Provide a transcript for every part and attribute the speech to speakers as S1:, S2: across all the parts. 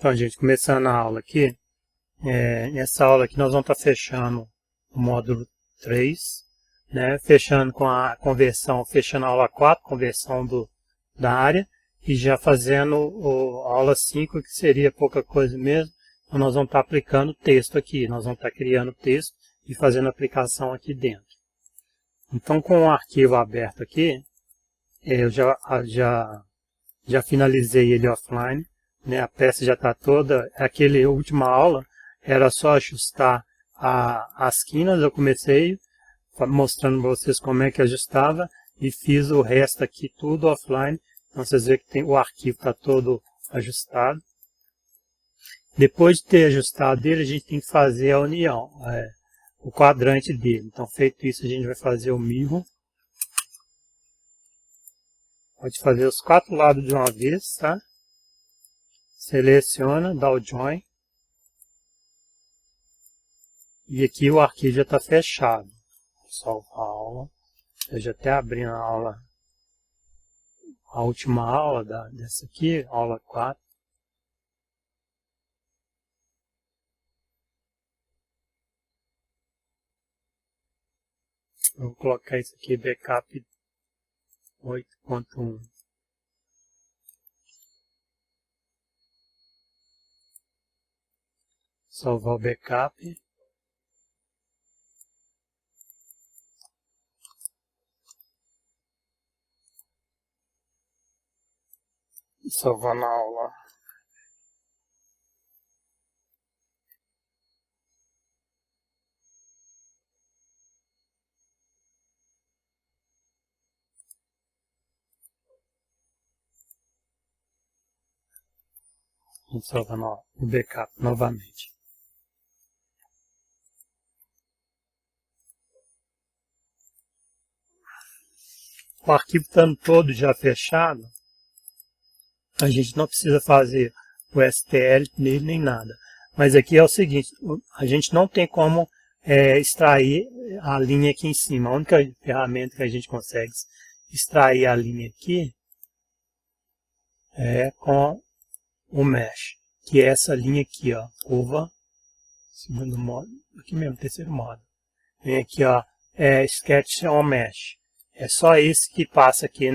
S1: Então, gente, começando a aula aqui, nessa aula aqui nós vamos estar fechando o módulo 3, né, fechando com a conversão, fechando a aula 4, conversão da área, e já fazendo a aula 5, que seria pouca coisa mesmo. Então, nós vamos estar aplicando texto aqui, nós vamos estar criando texto e fazendo aplicação aqui dentro. Então, com o arquivo aberto aqui, eu já finalizei ele offline, né? A peça já está toda. Aquela última aula era só ajustar as quinas. Eu comecei mostrando para vocês como é que ajustava e fiz o resto aqui tudo offline. Então vocês veem que o arquivo está todo ajustado. Depois de ter ajustado ele, a gente tem que fazer a união, o quadrante dele. Então, feito isso, a gente vai fazer o mirror. Pode fazer os 4 lados de uma vez, tá? Seleciona, dá o join. E aqui o arquivo já está fechado. Vou salvar a aula. Eu já até abri a aula, a última aula dessa aqui, aula 4. Eu vou colocar isso aqui, backup 8.1. Salvar o backup. Salvar na aula. Vamos salvar no backup novamente. O arquivo estando todo já fechado, a gente não precisa fazer o STL nele nem nada. Mas aqui é o seguinte, a gente não tem como extrair a linha aqui em cima. A única ferramenta que a gente consegue extrair a linha aqui é com o Mesh, que é essa linha aqui, ó, curva, segundo modo, aqui mesmo, terceiro modo. Vem aqui, ó, Sketch on Mesh. É só esse que passa aqui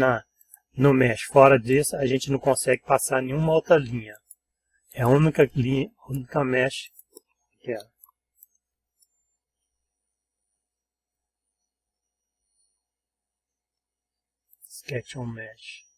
S1: no Mesh. Fora disso, a gente não consegue passar nenhuma outra linha. É a única linha, a única Mesh que é. Sketch on Mesh.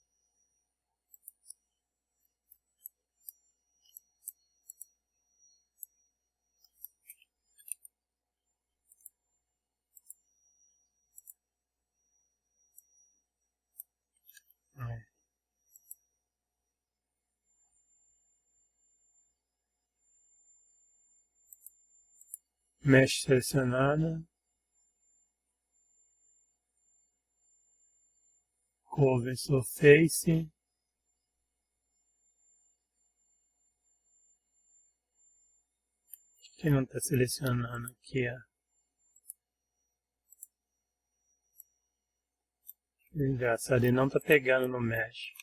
S1: Mesh selecionada. Cover Surface. Que não está selecionando aqui, ó. Engraçado, ele não está pegando no Mesh.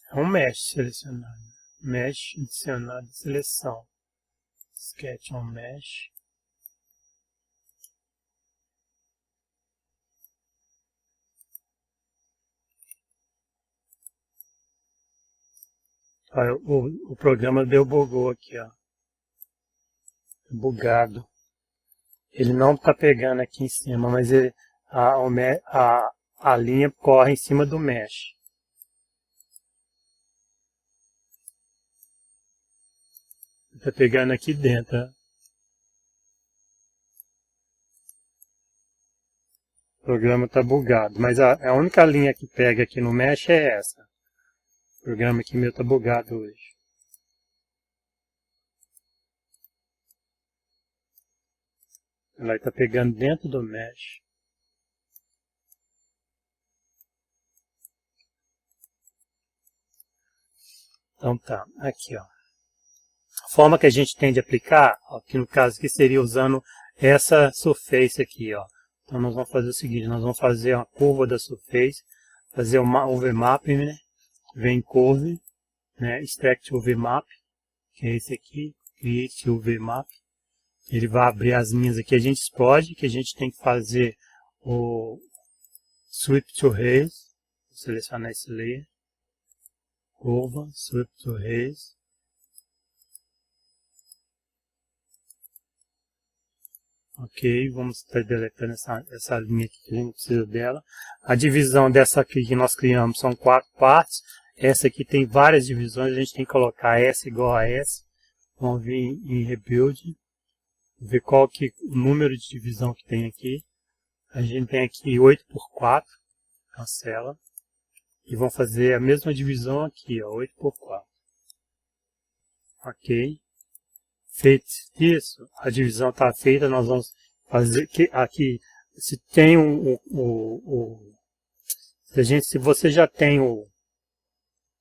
S1: É um Mesh selecionado. Mesh adicionado seleção. Sketch on Mesh. O programa bugou aqui, ó. Bugado. Ele não está pegando aqui em cima, mas a linha corre em cima do mesh. Está pegando aqui dentro. Ó. O programa está bugado, mas a única linha que pega aqui no mesh é essa. O programa aqui meu está bugado hoje. Ela está pegando dentro do mesh. Então tá, aqui ó. A forma que a gente tem de aplicar, ó, aqui no caso aqui seria usando essa surface aqui, ó. Então nós vamos fazer o seguinte, nós vamos fazer uma curva da surface, fazer uma overmapping, né? Vem curve, né? Extract overmap, que é esse aqui, create overmap. Ele vai abrir as linhas aqui, a gente explode, que a gente tem que fazer o sweep to raise. Vou selecionar esse layer, curva, sweep to raise. Ok, vamos estar deletando essa linha aqui que a gente não precisa dela. A divisão dessa aqui que nós criamos são 4 partes. Essa aqui tem várias divisões, a gente tem que colocar S igual a S. Vamos vir em Rebuild, ver qual que o número de divisão que tem aqui. A gente tem aqui 8 por 4, cancela. E vamos fazer a mesma divisão aqui, ó, 8 por 4. Ok. Feito isso, a divisão está feita, nós vamos fazer aqui, se tem se você já tem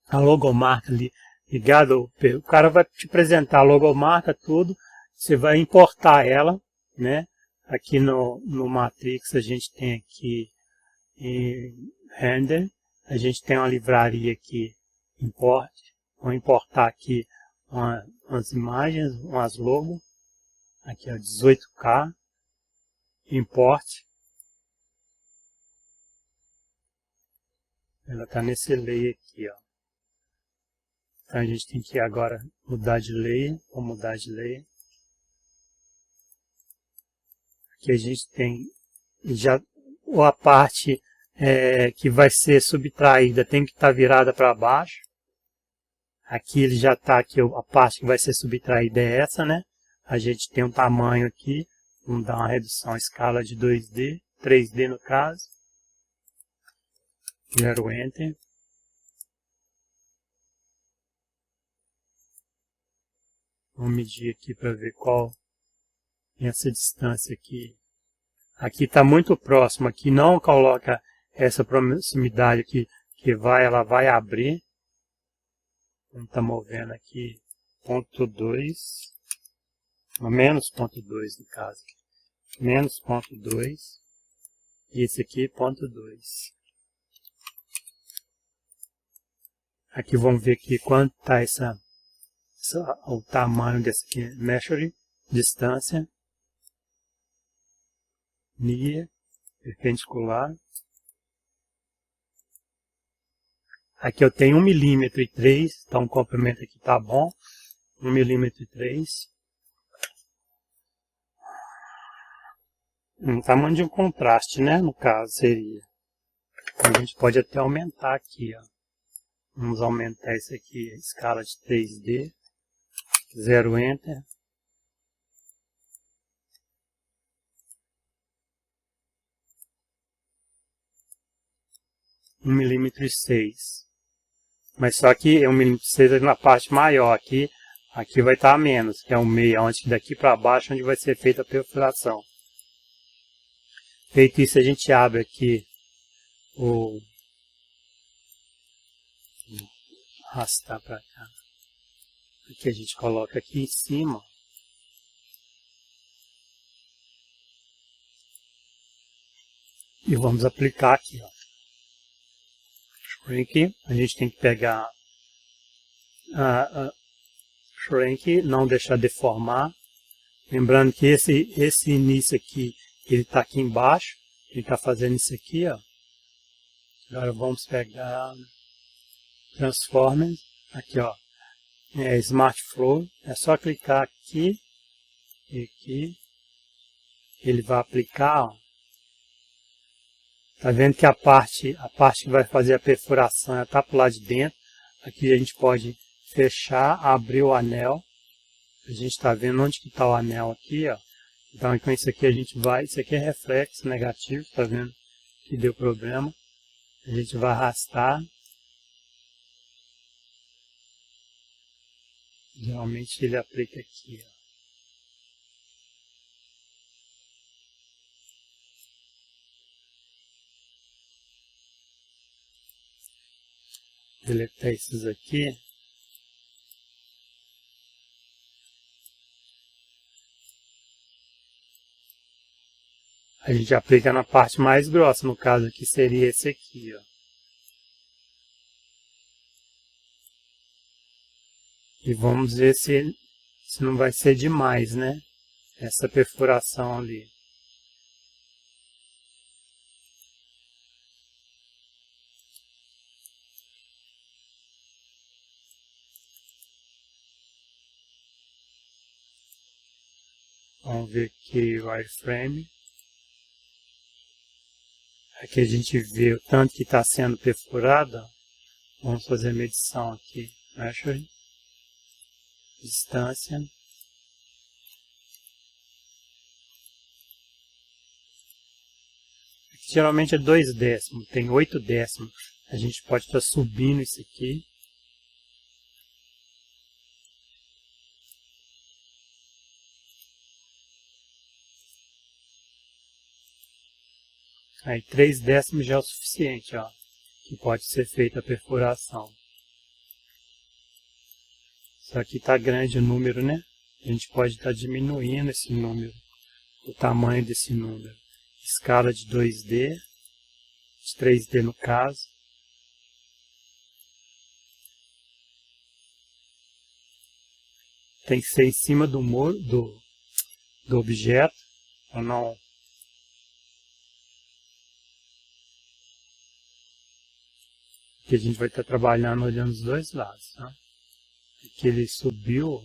S1: a logomarca ali ligada, o cara vai te apresentar a logomarca, tudo, você vai importar ela, né? Aqui no Matrix a gente tem aqui em Render, a gente tem uma livraria aqui, Import, vamos importar aqui umas imagens, umas logos, aqui ó, 18K, Import, ela está nesse layer aqui, ó. Então a gente tem que agora mudar de layer, vamos mudar de layer. Aqui a gente tem já a parte que vai ser subtraída tem que estar virada para baixo. Aqui ele já está aqui, a parte que vai ser subtraída é essa, né? A gente tem um tamanho aqui, vamos dar uma redução à escala de 2D, 3D no caso. 0 Enter. Vamos medir aqui para ver qual é essa distância aqui. Aqui está muito próximo, aqui não coloca essa proximidade aqui, ela vai abrir. Vamos estar movendo aqui ponto 2, menos ponto 2 no caso. Menos ponto 2. E esse aqui ponto 2. Aqui vamos ver aqui quanto está o tamanho desse aqui. Measure, distância. Near, perpendicular. Aqui eu tenho 1,3 mm, então o comprimento aqui está bom. 1,3 mm. Um tamanho de um contraste, né? No caso seria. A gente pode até aumentar aqui, ó. Vamos aumentar isso aqui, a escala de 3D. 0 Enter. Um 1,6 mm. Mas só que é 1,6 mm na parte maior aqui. Aqui vai estar menos, que é 1,6, onde daqui para baixo onde vai ser feita a perfuração. Feito isso, a gente abre aqui o arrastar para cá. Aqui a gente coloca aqui em cima. E vamos aplicar aqui, ó. Shrink, a gente tem que pegar Shrink, não deixar deformar. Lembrando que esse início aqui, ele está aqui embaixo. Ele está fazendo isso aqui, ó. Agora vamos pegar Transformers, aqui ó, Smart Flow, é só clicar aqui e aqui, ele vai aplicar, ó. Tá vendo que a parte que vai fazer a perfuração está para o lado de dentro. Aqui a gente pode fechar, abrir o anel, a gente está vendo onde que está o anel aqui, ó. Então com isso aqui a gente vai, isso aqui é reflexo negativo, tá vendo que deu problema. A gente vai arrastar. Geralmente ele aplica aqui, ó. Deletar esses aqui. a gente aplica na parte mais grossa, no caso aqui seria esse aqui, ó. E vamos ver se não vai ser demais, né? Essa perfuração ali. Vamos ver aqui o wireframe. Aqui a gente vê o tanto que está sendo perfurado. Vamos fazer a medição aqui. Measure. Distância. Aqui geralmente é 2 décimos. Tem 8 décimos. A gente pode estar subindo isso aqui. Aí 3 décimos já é o suficiente, ó, que pode ser feita a perfuração. Isso aqui está grande o número, né? A gente pode estar diminuindo esse número, o tamanho desse número. Escala de 2D, de 3D no caso. Tem que ser em cima do muro, do objeto, ou não. Aqui a gente vai estar trabalhando olhando os dois lados, tá? Aqui ele subiu.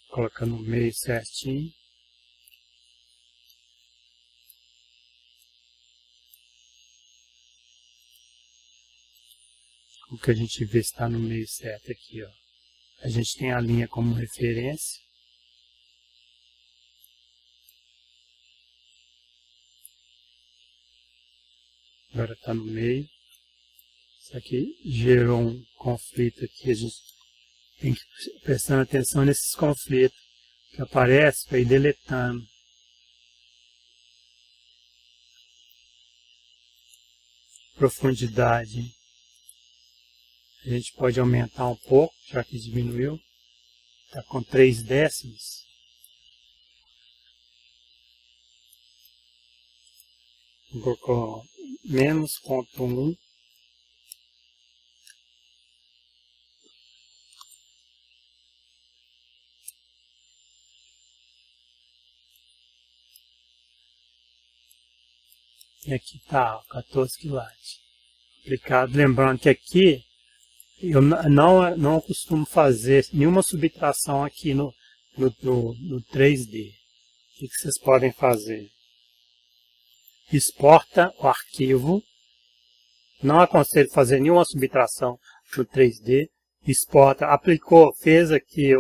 S1: Colocando no meio certinho. O que a gente vê está no meio certo aqui, ó. A gente tem a linha como referência. Agora está no meio. Isso aqui gerou um conflito aqui. A gente tem que ir prestando atenção nesses conflitos que aparecem para ir deletando. Profundidade. A gente pode aumentar um pouco, já que diminuiu. Está com 3 décimos. Colocou menos 0,1. E aqui está 14 quilates. Aplicado. Lembrando que aqui eu não costumo fazer nenhuma subtração aqui no 3D. O que vocês podem fazer? Exporta o arquivo. Não aconselho fazer nenhuma subtração no 3D. Exporta, aplicou, fez aqui,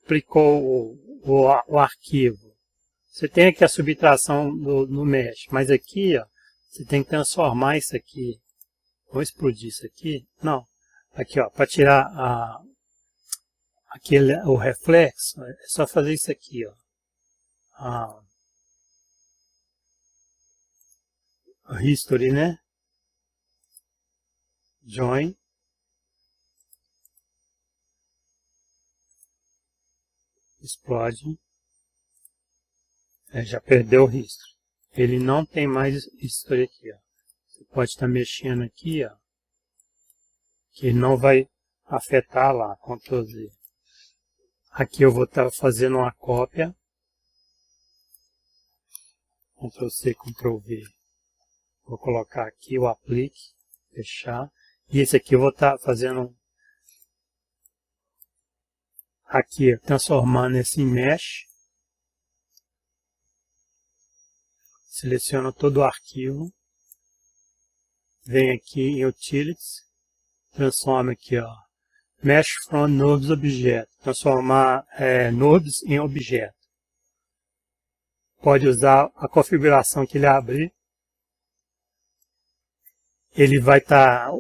S1: aplicou o arquivo. Você tem aqui a subtração no Mesh, mas aqui, ó, você tem que transformar isso aqui. Vou explodir isso aqui. Não. Aqui, ó, para tirar o reflexo, é só fazer isso aqui, ó. A history, né? Join. Explode. Já perdeu o history. Ele não tem mais history aqui, ó. Você pode estar mexendo aqui, ó. Que não vai afetar lá, Ctrl Z. Aqui eu vou estar fazendo uma cópia. Ctrl C, Ctrl V. Vou colocar aqui o aplique, fechar. E esse aqui eu vou estar fazendo aqui, transformando esse em mesh. Seleciono todo o arquivo. Venho aqui em Utilities. Transforma aqui, ó. Mesh from Nodes Object. Transformar nodes em objeto. Pode usar a configuração que ele abrir. Ele vai estar,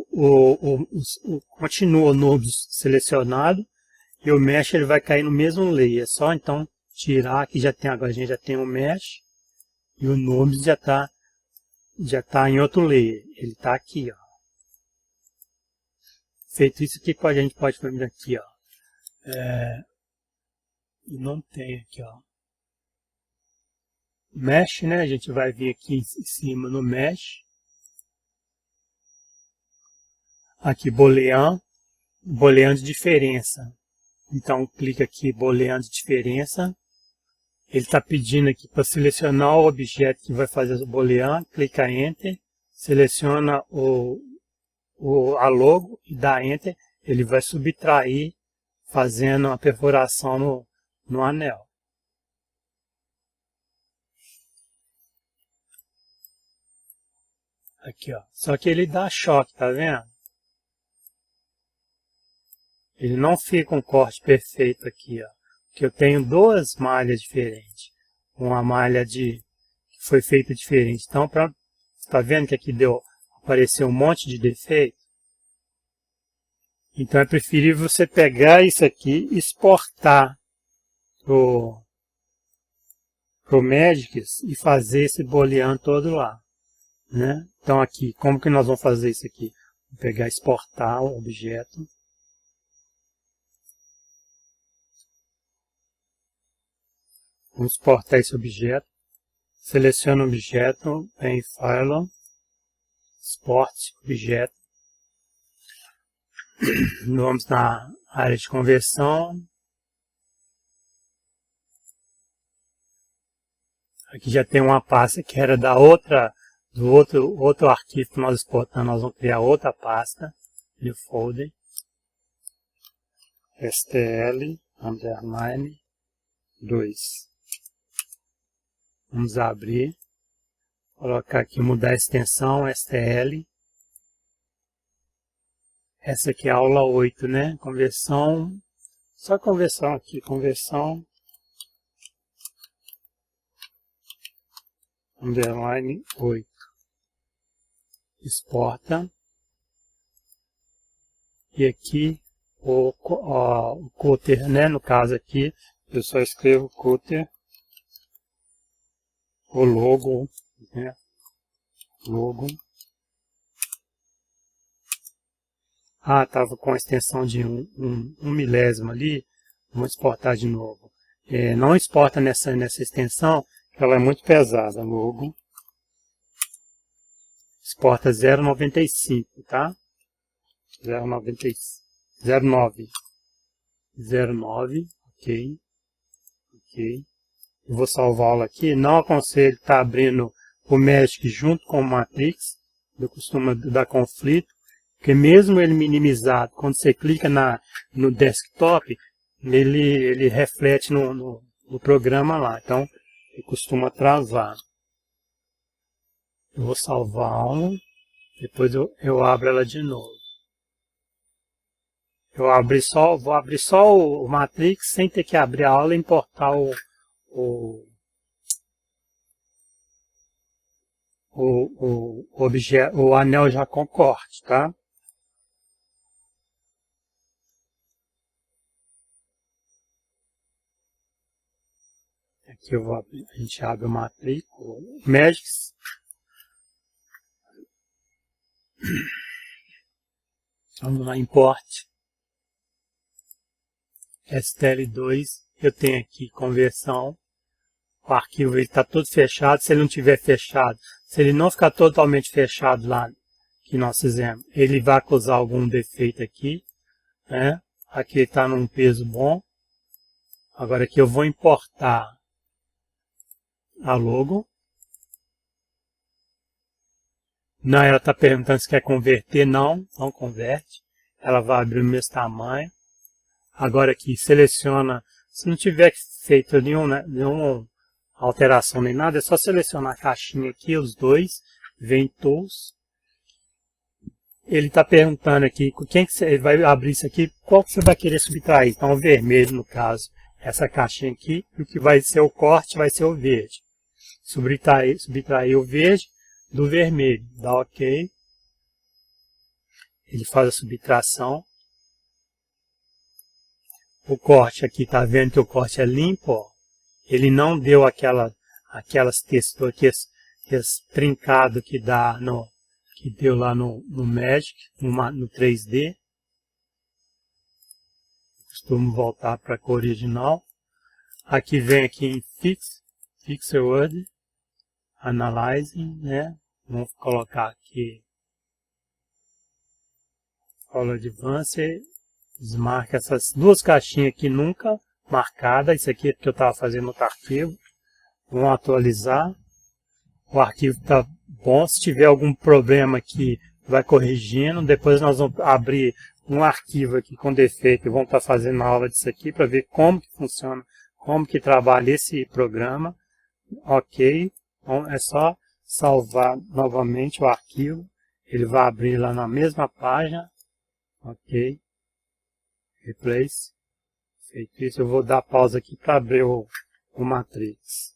S1: continua o nodes selecionado. E o mesh ele vai cair no mesmo layer. É só então tirar, que já tem, agora a gente já tem o mesh. E o nodes já está já está em outro layer. Ele está aqui, ó. Feito isso, o que a gente pode fazer aqui, ó? Não tem aqui, ó. Mesh, né? A gente vai vir aqui em cima no Mesh. Aqui, Boolean de diferença. Então, clica aqui, Boolean de diferença. Ele está pedindo aqui para selecionar o objeto que vai fazer o Boolean. Clica Enter. Seleciona a logo e dá Enter. Ele vai subtrair, fazendo a perfuração no anel. Aqui, ó. Só que ele dá choque, tá vendo? Ele não fica um corte perfeito aqui, ó. Porque eu tenho duas malhas diferentes. Uma malha que foi feita diferente. Então, tá vendo que aqui apareceu um monte de defeito? Então é preferível você pegar isso aqui e exportar pro Magisk e fazer esse boolean todo lá, né? Então aqui, como que nós vamos fazer isso aqui? Vou pegar e exportar o objeto. Vamos exportar esse objeto. Seleciona o objeto em File, Export objeto. Vamos na área de conversão. Aqui já tem uma pasta que era do outro arquivo que nós exportamos. Nós vamos criar outra pasta, new folder, stl_2. Vamos abrir, colocar aqui, mudar a extensão, stl. Essa aqui é a aula 8, né? Conversão, só conversão aqui, conversão, underline 8. Exporta. E aqui o cutter, né? No caso aqui, eu só escrevo cutter, o logo, né? Logo. Ah, estava com a extensão de um milésimo ali. Vamos exportar de novo. Não exporta nessa extensão, que ela é muito pesada. Logo. Exporta 0,95, tá? 0,9. 0,9, ok. Ok. Eu vou salvá-lo aqui. Não aconselho estar abrindo o Magisk junto com o Matrix. Eu costumo dar conflito. Porque mesmo ele minimizado, quando você clica no desktop, ele reflete no programa lá. Então, ele costuma travar. Eu vou salvá-la, depois eu abro ela de novo. Vou abrir só o Matrix sem ter que abrir a aula e importar o anel já com corte, tá? Aqui a gente abre o Matrix, o Magisk. Vamos lá, import. STL2, eu tenho aqui conversão. O arquivo está todo fechado. Se ele não tiver fechado, se ele não ficar totalmente fechado lá que nós fizemos, ele vai causar algum defeito aqui, né? Aqui está num peso bom. Agora aqui eu vou importar a logo. Não, ela está perguntando se quer converter. Não converte. Ela vai abrir o mesmo tamanho. Agora aqui, seleciona. Se não tiver feito nenhuma alteração nem nada, é só selecionar a caixinha aqui, os dois. Vem Tools. Ele está perguntando aqui, quem que você vai abrir isso aqui, qual que você vai querer subtrair. Então, o vermelho, no caso, essa caixinha aqui. E o que vai ser o corte vai ser o verde. Subtrair o verde do vermelho. Dá OK. Ele faz a subtração. O corte aqui, tá vendo que o corte é limpo, ó. Ele não deu aquelas texturas, esse trincado que dá que deu lá no Magic, no 3D. Costumo voltar para a cor original. Aqui vem aqui em Fix Word, Analyzing, né? Vamos colocar aqui All Advanced, desmarca essas duas caixinhas aqui nunca marcadas. Isso aqui é porque eu estava fazendo outro arquivo. Vamos atualizar. O arquivo está bom. Se tiver algum problema aqui, vai corrigindo. Depois nós vamos abrir um arquivo aqui com defeito e vamos estar fazendo a aula disso aqui para ver como que funciona, como que trabalha esse programa. Ok, então é só salvar novamente o arquivo. Ele vai abrir lá na mesma página. Ok, Replace. Feito isso, eu vou dar pausa aqui para abrir o Matrix.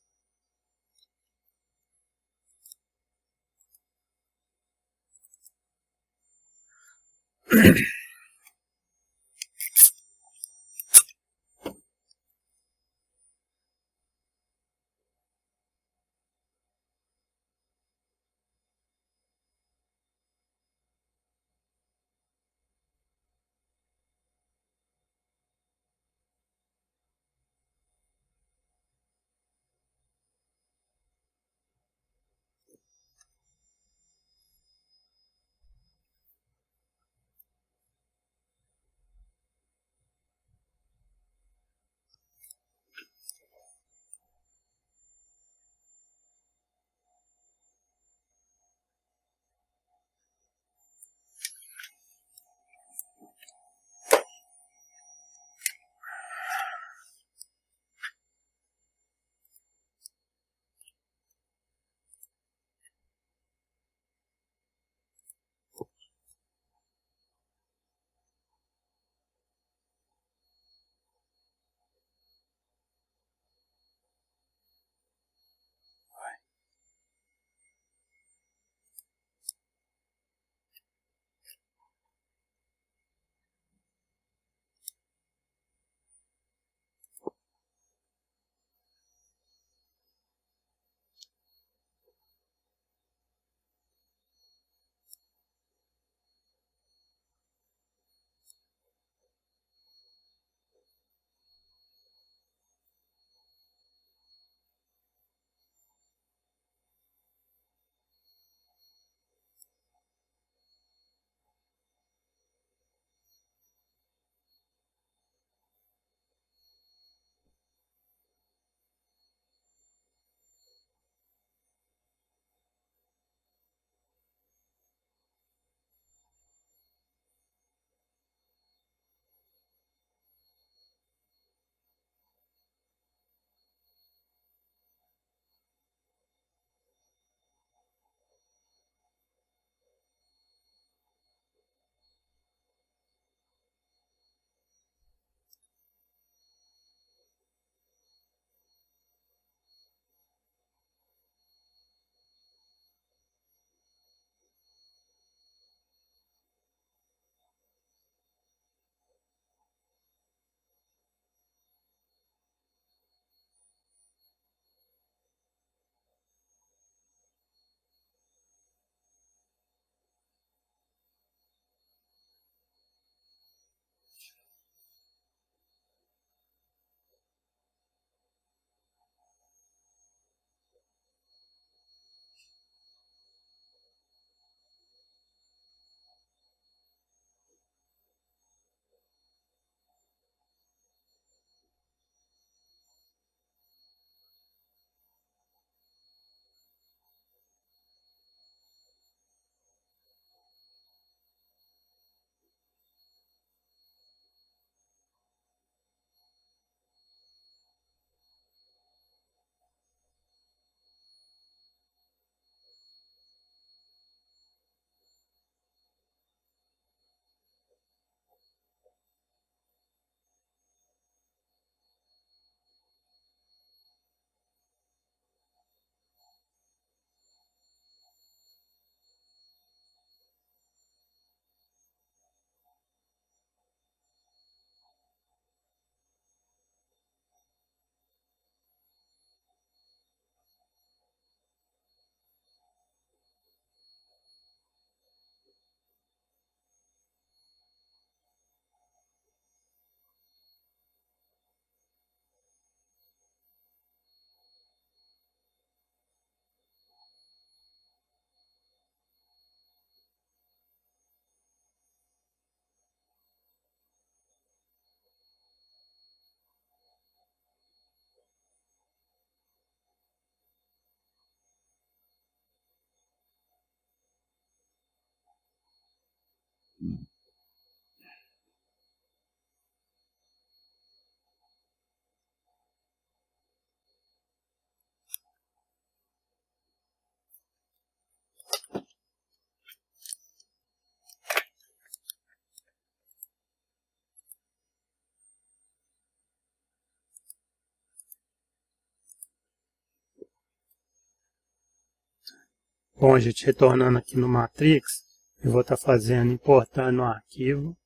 S1: Bom, gente, retornando aqui no Matrix, eu vou estar fazendo, importando o arquivo.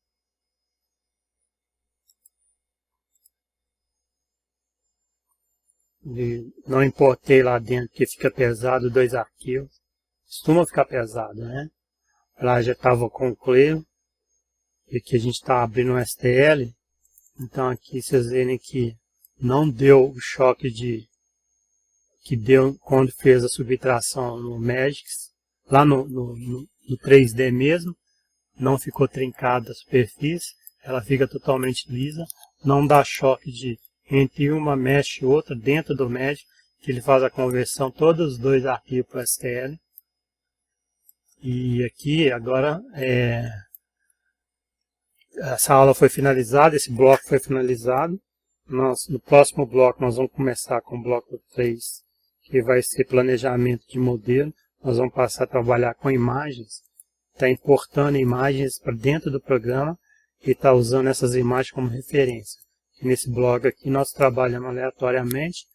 S1: Não importei lá dentro porque fica pesado 2 arquivos. Costuma ficar pesado, né? Lá já estava concluído. E aqui a gente está abrindo um STL. Então aqui vocês verem que não deu o choque que deu quando fez a subtração no Magix. Lá no 3D mesmo. Não ficou trincada a superfície. Ela fica totalmente lisa. Não dá choque entre uma mesh e outra dentro do Magic, que ele faz a conversão todos os 2 arquivos para o STL. E aqui agora essa aula foi finalizada, esse bloco foi finalizado. No próximo bloco nós vamos começar com o bloco 3, que vai ser planejamento de modelo. Nós vamos passar a trabalhar com imagens, está importando imagens para dentro do programa e está usando essas imagens como referência. Nesse blog aqui nós trabalhamos aleatoriamente,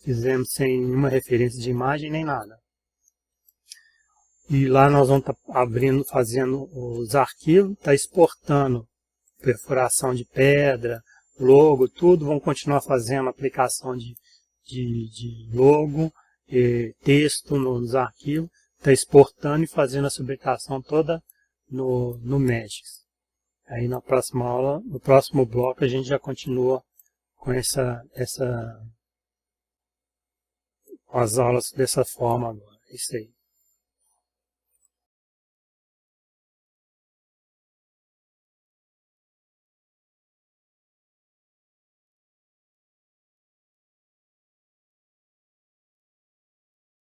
S1: fizemos sem nenhuma referência de imagem nem nada. E lá nós vamos estar abrindo, fazendo os arquivos, está exportando perfuração de pedra, logo, tudo. Vamos continuar fazendo aplicação de logo, texto nos arquivos, está exportando e fazendo a subtração toda no Magix. Aí na próxima aula, no próximo bloco, a gente já continua com com as aulas dessa forma agora. Isso aí.